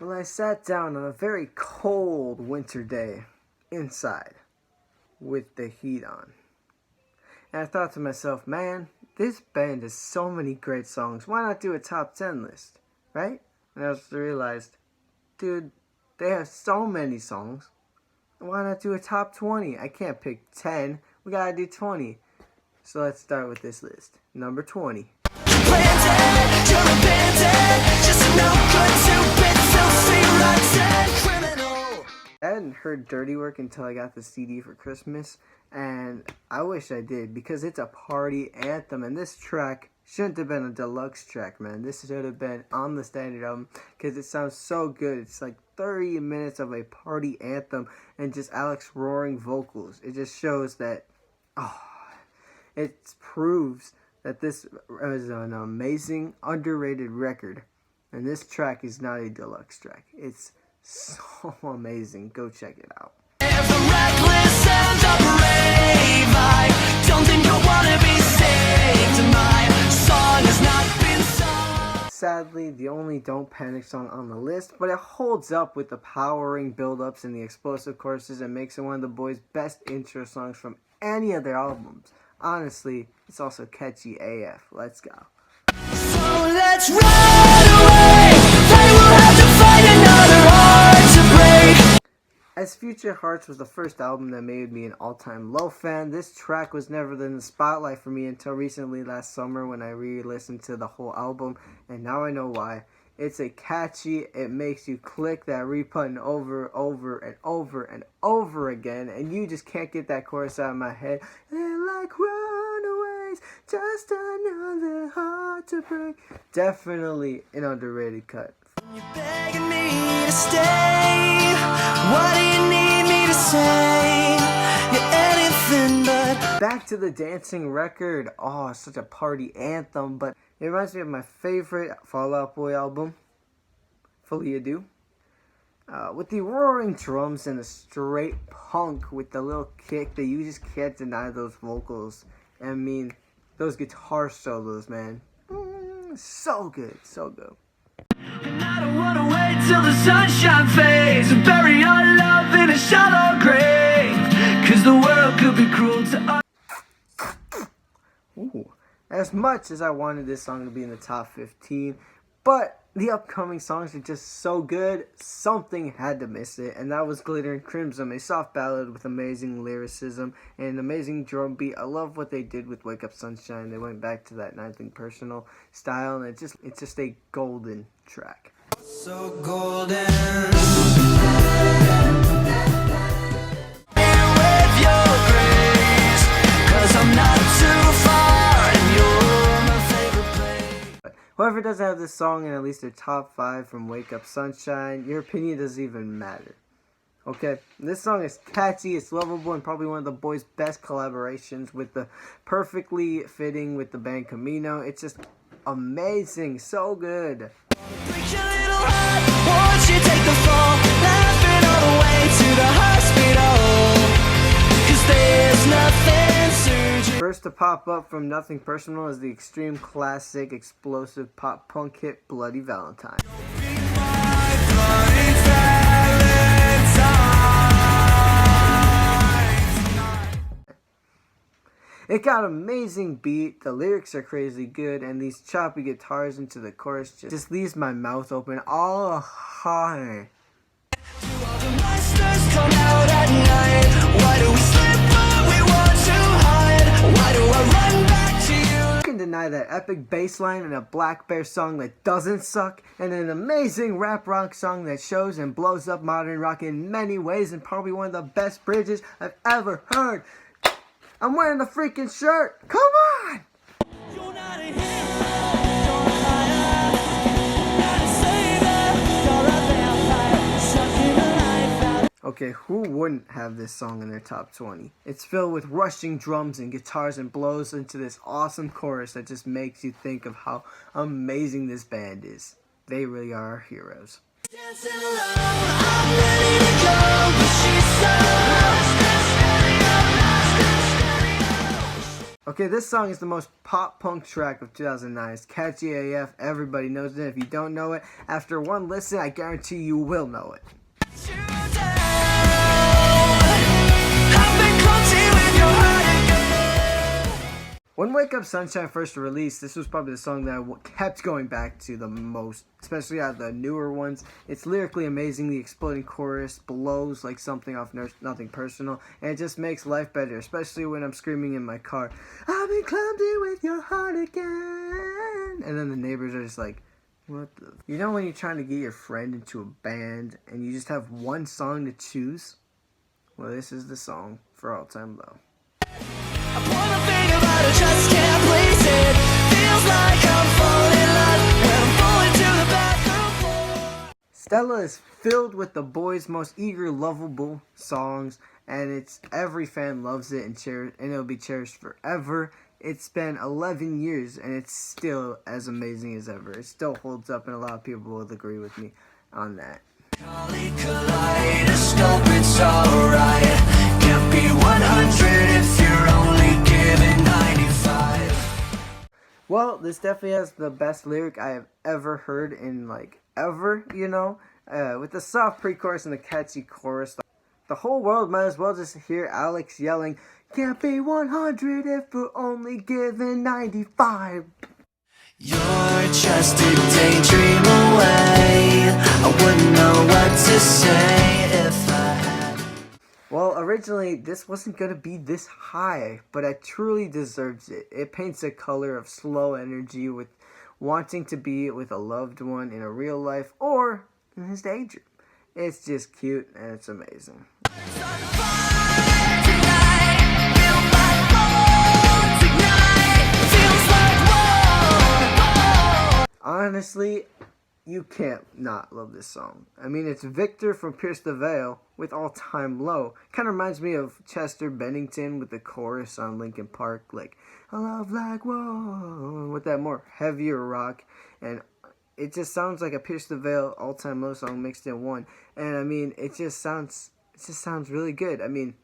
Well, I sat down on a very cold winter day inside with the heat on. And I thought to myself, man, this band has so many great songs. Why not do a top 10 list, right? And I just realized, dude, they have so many songs. Why not do a top 20? I can't pick 10. We gotta do 20. So let's start with this list. Number 20. I hadn't heard Dirty Work until I got the CD for Christmas, and I wish I did because it's a party anthem, and this track shouldn't have been a deluxe track, man. This should have been on the standard album because it sounds so good. It's like 30 minutes of a party anthem and just Alex roaring vocals. It just shows that, it proves that this is an amazing, underrated record, and this track is not a deluxe track. It's so amazing. Go check it out. Sadly, the only Don't Panic song on the list, but it holds up with the powering build-ups and the explosive choruses and makes it one of the boys' best intro songs from any of their albums. Honestly, it's also catchy AF. Let's go. So let's run away. They will have to find another heart to break. As Future Hearts was the first album that made me an all-time low fan, this track was never in the spotlight for me until recently last summer when I re-listened to the whole album, and now I know why. It's a catchy, it makes you click that re-button over and over again, and you just can't get that chorus out of my head. They're like runaways, just another heart to break. Definitely an underrated cut. You're begging me to stay. What do you need me to say? You're anything but. Back to the Dancing record. Oh, such a party anthem, but it reminds me of my favorite Fall Out Boy album, Fully Ado. With the roaring drums and the straight punk with the little kick that you just can't deny those vocals. I mean, those guitar solos, man. So good, so good. And I don't want to wait till the sunshine fades and bury our love in a shallow grave, 'cause the world could be cruel to us. Ooh. As much as I wanted this song to be in the top 15, but the upcoming songs are just so good, something had to miss it, and that was Glitter and Crimson, a soft ballad with amazing lyricism and an amazing drum beat. I love what they did with Wake Up Sunshine. They went back to that Nothing Personal style, and it's just a golden track. So golden. With your grace, 'cause I'm not too far, and you're my favorite place. Whoever doesn't have this song in at least their top 5 from Wake Up Sunshine, your opinion doesn't even matter. Okay, this song is catchy, it's lovable, and probably one of the boys' best collaborations with the perfectly fitting with the band Camino. It's just amazing, so good. Won't you take the fall, laughing all the way to the hospital, 'cause there's nothing surgery. First to pop up from Nothing Personal is the extreme classic explosive pop punk hit Bloody Valentine. It got amazing beat, the lyrics are crazy good, and these choppy guitars into the chorus just leaves my mouth open all high. You can deny that epic bass line in a Black Bear song that doesn't suck, and an amazing rap rock song that shows and blows up modern rock in many ways, and probably one of the best bridges I've ever heard. I'm wearing the freaking shirt. Come on! Okay, who wouldn't have this song in their top 20? It's filled with rushing drums and guitars and blows into this awesome chorus that just makes you think of how amazing this band is. They really are our heroes. Okay, this song is the most pop-punk track of 2009. It's catchy AF, everybody knows it. If you don't know it, after one listen, I guarantee you will know it. When Wake Up Sunshine first released, this was probably the song that I kept going back to the most, especially out of the newer ones. It's lyrically amazing. The exploding chorus blows like something off Nothing Personal, and it just makes life better, especially when I'm screaming in my car, "I've been clumsy with your heart again," and then the neighbors are just like, what the... You know when you're trying to get your friend into a band, and you just have one song to choose? Well, this is the song for All Time Low. I wanna think about it, just can't place it. Feels like I'm falling in love when I'm falling to the bathroom floor. Stella is filled with the boys' most eager, lovable songs, and it's every fan loves it and it'll be cherished forever. It's been 11 years and it's still as amazing as ever. It still holds up, and a lot of people will agree with me on that. Kaleidoscope, it's alright. Can't be 100 if you're only given 95. Well, this definitely has the best lyric I have ever heard in, like, ever, you know? With the soft pre-chorus and the catchy chorus. The whole world might as well just hear Alex yelling, "Can't be 100 if we're only given 95. You're just a daydream away. I wouldn't know what to say if I had. Well, originally, this wasn't going to be this high, but it truly deserves it. It paints a color of slow energy with wanting to be with a loved one in a real life or in his daydream. It's just cute and it's amazing. Honestly, you can't not love this song. I mean, it's Victor from Pierce the Veil with All Time Low. Kind of reminds me of Chester Bennington with the chorus on Linkin Park, like, "I love like whoa," with that more heavier rock. And it just sounds like a Pierce the Veil All Time Low song mixed in one. And I mean, it just sounds really good. I mean,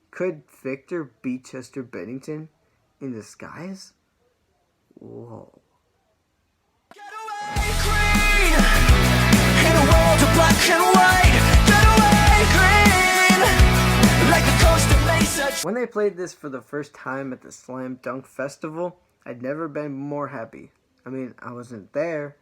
could Victor beat Chester Bennington in disguise? Whoa. Get away, green, in a world of black and white. Get away, green, like the coast of Mesa. When they played this for the first time at the Slam Dunk Festival, I'd never been more happy. I mean, I wasn't there,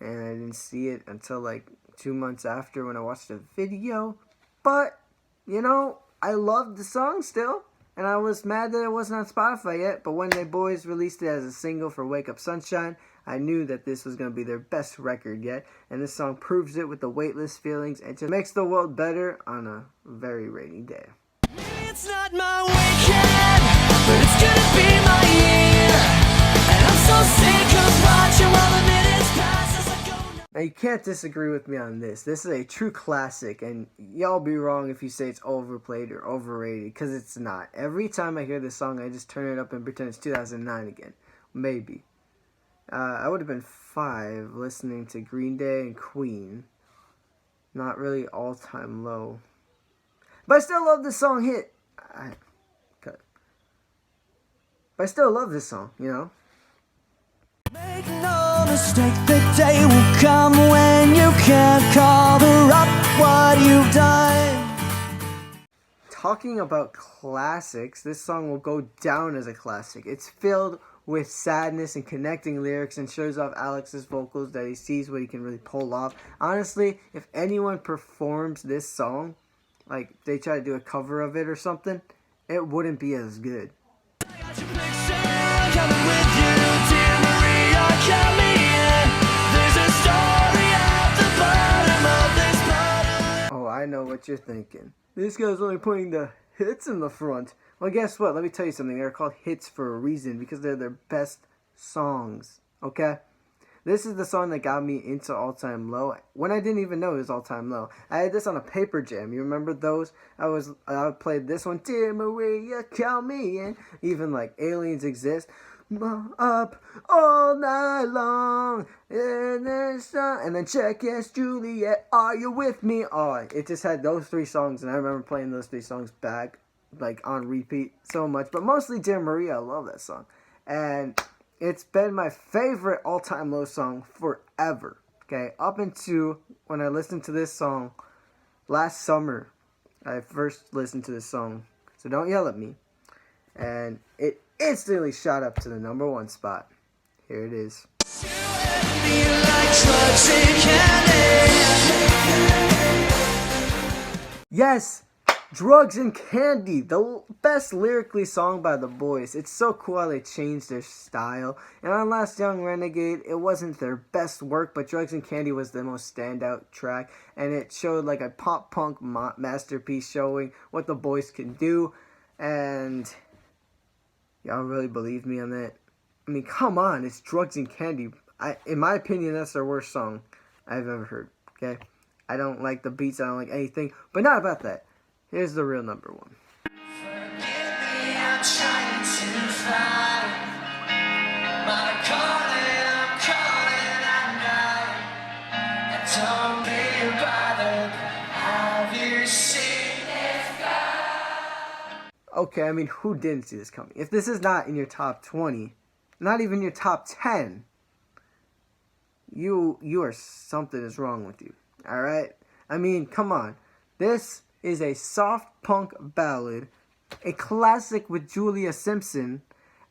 and I didn't see it until like 2 months after when I watched the video. But, you know, I loved the song still. And I was mad that it wasn't on Spotify yet. But when the boys released it as a single for Wake Up Sunshine, I knew that this was going to be their best record yet. And this song proves it with the weightless feelings. And just makes the world better on a very rainy day. It's not my weekend, but it's gonna be my year. And I'm so sick of watching while the minutes pass as I go. Now you can't disagree with me on this. This is a true classic, and y'all be wrong if you say it's overplayed or overrated, because it's not. Every time I hear this song, I just turn it up and pretend it's 2009 again. Maybe. I would have been 5 listening to Green Day and Queen. Not really All Time Low. But I still love this song hit. But I still love this song, you know? Make no mistake, the day will come when you can't cover up what you've done. Talking about classics, this song will go down as a classic. It's filled with sadness and connecting lyrics and shows off Alex's vocals that he sees what he can really pull off. Honestly, if anyone performs this song, like they try to do a cover of it or something, it wouldn't be as good. Oh, I know what you're thinking. This guy's only putting the hits in the front. Well, guess what? Let me tell you something. They're called hits for a reason, because they're their best songs. Okay? This is the song that got me into All Time Low when I didn't even know it was All Time Low. I had this on a paper jam. You remember those? I played this one. Dear Maria, call me in. Even like Aliens Exist. Up all night long. And then Check Yes Juliet, are you with me? Oh, it just had those 3 songs, and I remember playing those 3 songs back like on repeat so much, but mostly Dear Maria. I love that song, and it's been my favorite all-time low song forever. Okay, up until when I listened to this song last summer, I first listened to this song, so don't yell at me, and it instantly shot up to the #1 spot. Here it is. Yes, Drugs and Candy, the best lyrically song by the boys. It's so cool how they changed their style. And on Last Young Renegade, it wasn't their best work, but Drugs and Candy was the most standout track. And it showed like a pop-punk masterpiece showing what the boys can do. And y'all really believe me on that? I mean, come on, it's Drugs and Candy. In my opinion, that's their worst song I've ever heard, okay? I don't like the beats, I don't like anything, but not about that. Here's the real #1. Forgive me, I'm trying to find my calling, I'm calling at night. Don't be bothered, have you seen it? Okay, I mean, who didn't see this coming? If this is not in your top 20, not even your top 10, you are, something is wrong with you. Alright? I mean, come on. This is a soft punk ballad, a classic with Julia Simpson,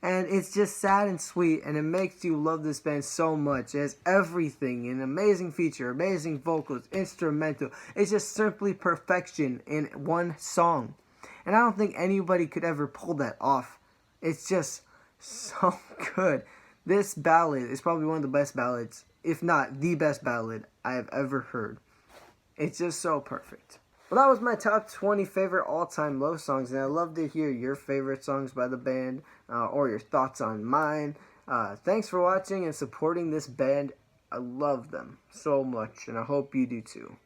and it's just sad and sweet, and it makes you love this band so much. It has everything, an amazing feature, amazing vocals, instrumental. It's just simply perfection in one song. And I don't think anybody could ever pull that off. It's just so good. This ballad is probably one of the best ballads, if not the best ballad I have ever heard. It's just so perfect. Well, that was my top 20 favorite all-time low songs, and I'd love to hear your favorite songs by the band or your thoughts on mine. Thanks for watching and supporting this band. I love them so much, and I hope you do too.